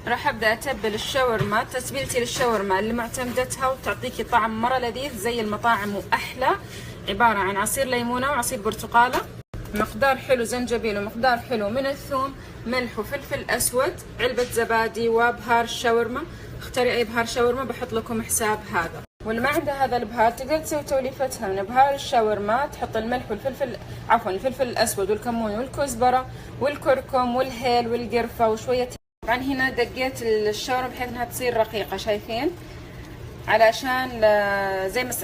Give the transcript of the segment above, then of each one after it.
راح ابدا اتبل الشاورما. تتبيلتي للشاورما اللي معتمدتها وتعطيكي طعم مره لذيذ زي المطاعم واحلى، عباره عن عصير ليمونه وعصير برتقاله، مقدار حلو زنجبيل ومقدار حلو من الثوم، ملح وفلفل اسود، علبه زبادي وبهار الشاورما. اختاري اي بهار شاورما، بحط لكم حساب هذا. واللي ما عنده هذا البهار تقدر تسوي توليفتها من بهار الشاورما، تحط الملح والفلفل الفلفل الاسود والكمون والكزبره والكركم والهيل والقرفه وشويه. طبعا هنا دقيت الشاورما بحيث انها تصير رقيقه، شايفين؟ علشان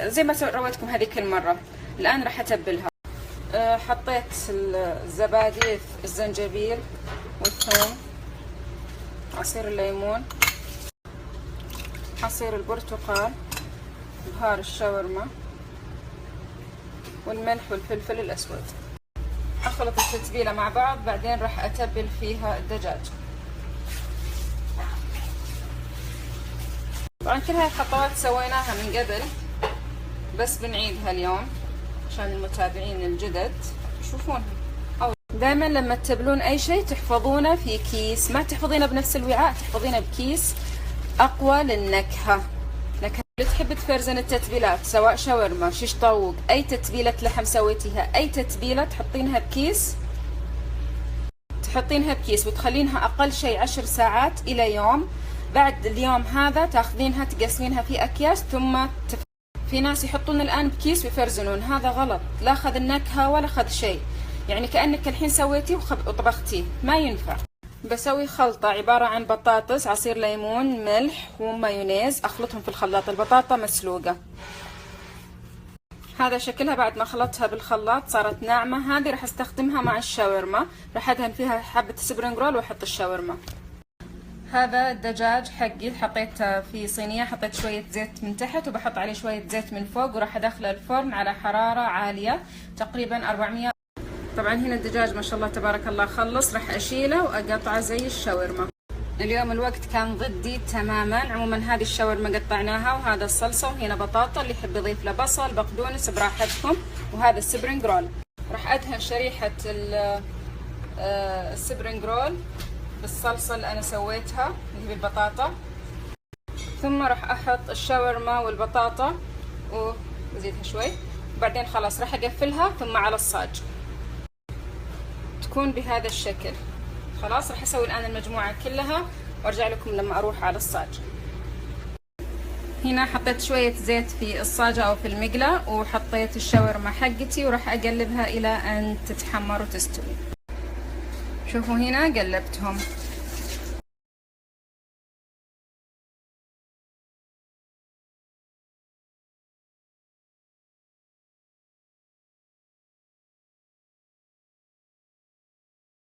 زي ما رويتكم هذيك المره. الان راح اتبلها. حطيت الزبادي، الزنجبيل والثوم، عصير الليمون، عصير البرتقال، بهار الشاورما والملح والفلفل الاسود. اخلط التتبيله مع بعض، بعدين راح اتبل فيها الدجاج. طبعا كل هاي الخطوات سويناها من قبل، بس بنعيدها اليوم عشان المتابعين الجدد يشوفونها. دائما لما تتبلون اي شيء تحفظونه في كيس، ما تحفظينه بنفس الوعاء، تحفظينه بكيس اقوى للنكهه. اللي تحب تفرزن التتبيلات سواء شاورما، شيش طاووق، اي تتبيله لحم سويتيها، اي تتبيله تحطينها بكيس وتخلينها اقل شيء 10 ساعات الى يوم. بعد اليوم هذا تاخذينها تقسمينها في اكياس، ثم في ناس يحطون الان بكيس ويفرزنون، هذا غلط، لا اخذ النكهه ولا اخذ شيء، يعني كانك الحين سويتي وطبختيه، ما ينفع. بسوي خلطة عبارة عن بطاطس، عصير ليمون، ملح ومايونيز، اخلطهم في الخلاط. البطاطا مسلوقة. هذا شكلها بعد ما خلطتها بالخلاط صارت ناعمة. هذه راح استخدمها مع الشاورما، راح ادهن فيها حبة سبرينج رول واحط الشاورما. هذا الدجاج حقي حطيته في صينية، حطيت شوية زيت من تحت وبحط عليه شوية زيت من فوق، وراح ادخله الفرن على حرارة عالية تقريبا 400. طبعا هنا الدجاج ما شاء الله تبارك الله خلص، راح اشيله واقطعه زي الشاورما. اليوم الوقت كان ضدي تماما. عموما هذه الشاورما قطعناها، وهذا الصلصة، وهنا بطاطا، اللي يحب يضيف له بصل بقدونس براحتكم، وهذا السبرينج رول. راح ادهن شريحة السبرينج رول بالصلصة اللي انا سويتها اللي هي بالبطاطا، ثم راح احط الشاورما والبطاطا وزيدها شوي، وبعدين خلاص راح اقفلها ثم على الصاج تكون بهذا الشكل. خلاص راح اسوي الان المجموعة كلها وارجع لكم لما اروح على الصاج. هنا حطيت شوية زيت في الصاجة او في المقلاة، وحطيت الشاورما حقتي وراح اقلبها الى ان تتحمر وتستوي. شوفوا هنا قلبتهم.